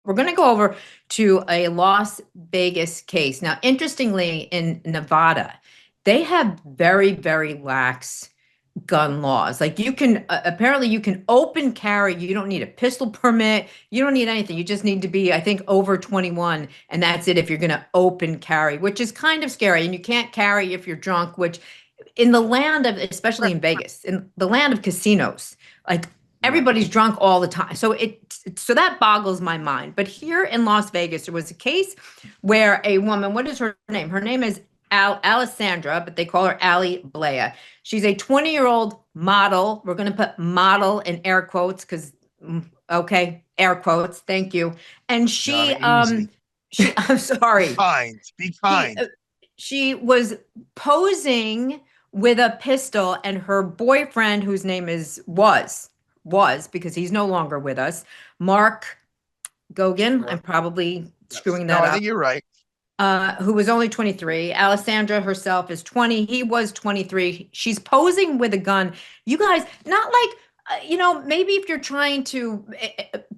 we're going to go over to a Las Vegas case. Now, interestingly, in Nevada, they have very, very lax gun laws. Like you can apparently you can open carry. You don't need a pistol permit. You don't need anything. You just need to be, I think, over 21, and that's it if you're going to open carry, which is kind of scary. And you can't carry if you're drunk, which in the land of, especially in Vegas, in the land of casinos, like everybody's drunk all the time. So that boggles my mind. But here in Las Vegas, there was a case where a woman, what is her name? Her name is Alessandra, but they call her Allie Blea. She's a 20-year-old model. We're going to put model in air quotes because, okay, air quotes. Thank you. And I'm sorry. Be kind. Be kind. She was posing with a pistol, and her boyfriend, whose name was because he's no longer with us, Mark Gogan. I'm probably screwing that up. I think you're right. Who was only 23. Alessandra herself is 20. He was 23. She's posing with a gun. You guys, not like, maybe if you're trying to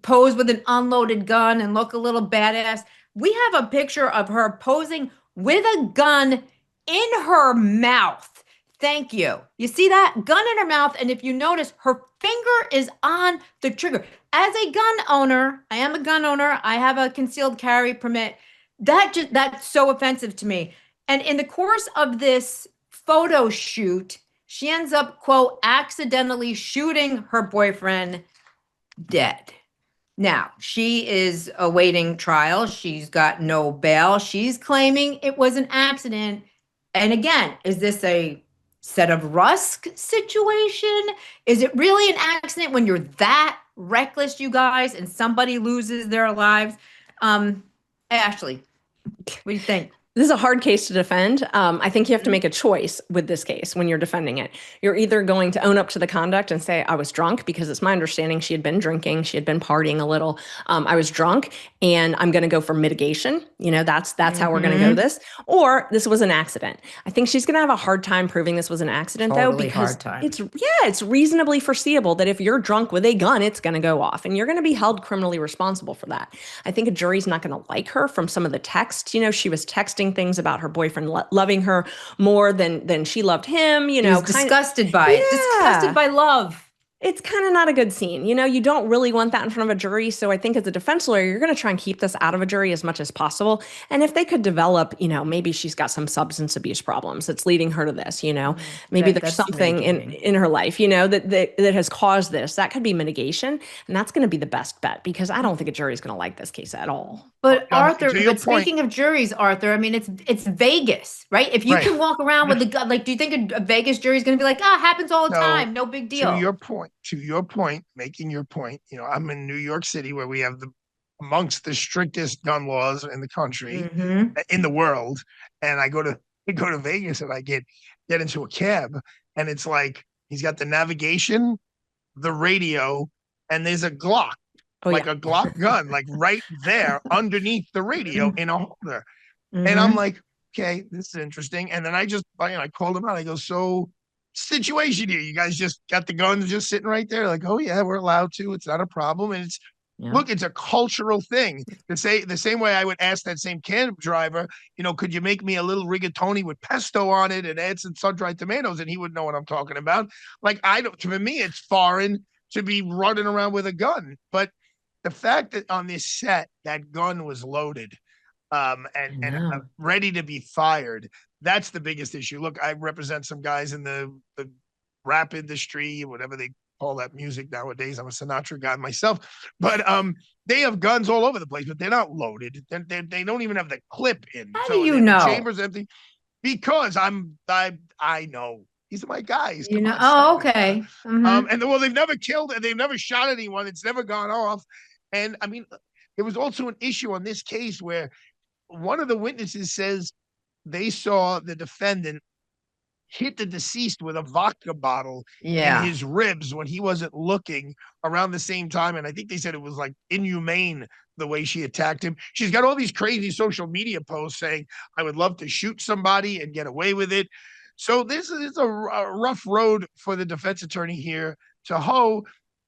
pose with an unloaded gun and look a little badass, we have a picture of her posing with a gun in her mouth. Thank you. You see that? Gun in her mouth. And if you notice, her finger is on the trigger. As a gun owner, I am a gun owner. I have a concealed carry permit. That's so offensive to me. And in the course of this photo shoot, she ends up, quote, accidentally shooting her boyfriend dead. Now, she is awaiting trial. She's got no bail. She's claiming it was an accident. And again, is this a set of Rusk situation? Is it really an accident when you're that reckless, you guys, and somebody loses their lives? Ashley, what do you think? This is a hard case to defend. I think you have to make a choice with this case when you're defending it. You're either going to own up to the conduct and say, I was drunk, because it's my understanding she had been drinking, she had been partying a little. I was drunk, and I'm going to go for mitigation. That's how we're going to go this. Or this was an accident. I think she's going to have a hard time proving this was an accident, though, because it's reasonably foreseeable that if you're drunk with a gun, it's going to go off, and you're going to be held criminally responsible for that. I think a jury's not going to like her from some of the text. She was texting things about her boyfriend loving her more than she loved him. Disgusted by it. Disgusted by love. It's kind of not a good scene. You don't really want that in front of a jury. So I think as a defense lawyer, you're going to try and keep this out of a jury as much as possible. And if they could develop, maybe she's got some substance abuse problems that's leading her to this, maybe there's something in her life, that has caused this. That could be mitigation. And that's going to be the best bet, because I don't think a jury is going to like this case at all. But Arthur, speaking of juries, Arthur, I mean, it's Vegas, right? If you can walk around with a gun, like, do you think a Vegas jury is going to be like, happens all the time, no big deal? To your point, making your point, I'm in New York City, where we have amongst the strictest gun laws in the country, in the world. And I go to Vegas, and I get into a cab, and it's like, he's got the navigation, the radio, and there's a Glock. A Glock gun, like right there underneath the radio in a holder. And I'm like, okay, this is interesting. And then I called him out. I go, so situation here, you guys just got the guns just sitting right there? Like, oh yeah, we're allowed to. It's not a problem. And look, it's a cultural thing. The same way I would ask that same cab driver, could you make me a little rigatoni with pesto on it and add some sun-dried tomatoes? And he would know what I'm talking about. Like, for me, it's foreign to be running around with a gun. But the fact that on this set, that gun was loaded and ready to be fired, that's the biggest issue. Look, I represent some guys in the rap industry, whatever they call that music nowadays. I'm a Sinatra guy myself. But they have guns all over the place, but they're not loaded. They don't even have the clip in. How do you know? The chamber's empty. Because I know. These are my guys. Okay. And they've never killed and they've never shot anyone. It's never gone off. And I mean, there was also an issue on this case where one of the witnesses says they saw the defendant hit the deceased with a vodka bottle in his ribs when he wasn't looking around the same time. And I think they said it was like inhumane the way she attacked him. She's got all these crazy social media posts saying, I would love to shoot somebody and get away with it. So this is a rough road for the defense attorney here to hoe,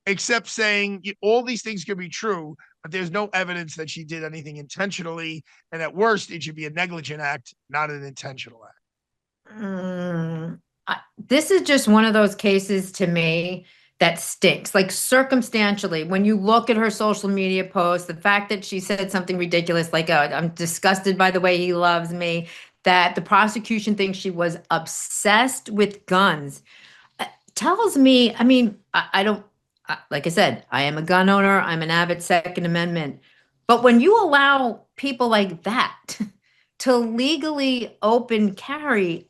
except saying all these things could be true, but there's no evidence that she did anything intentionally. And at worst, it should be a negligent act, not an intentional act. This is just one of those cases to me that stinks. Like circumstantially, when you look at her social media posts, the fact that she said something ridiculous, like, I'm disgusted by the way he loves me, that the prosecution thinks she was obsessed with guns, tells me, I mean, I don't, like I said, I am a gun owner, I'm an avid Second Amendment. But when you allow people like that to legally open carry,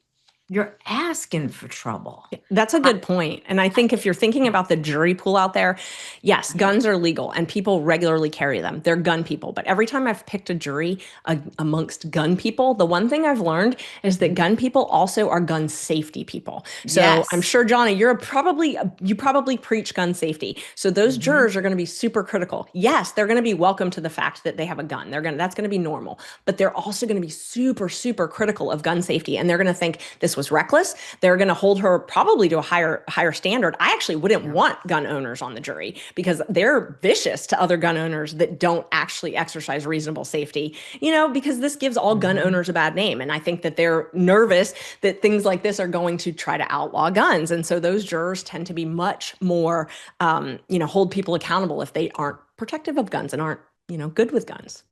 you're asking for trouble. That's a good point. And I think if you're thinking about the jury pool out there, yes, guns are legal and people regularly carry them. They're gun people. But every time I've picked a jury amongst gun people, the one thing I've learned is that gun people also are gun safety people. So Yes. I'm sure, Johnny, you probably preach gun safety. So those jurors are going to be super critical. Yes, they're going to be welcome to the fact that they have a gun. That's going to be normal. But they're also going to be super, super critical of gun safety. And they're going to think this was reckless. They're going to hold her probably to a higher standard. I actually wouldn't want gun owners on the jury because they're vicious to other gun owners that don't actually exercise reasonable safety, because this gives all gun owners a bad name. And I think that they're nervous that things like this are going to try to outlaw guns. And so those jurors tend to be much more, hold people accountable if they aren't protective of guns and aren't, good with guns.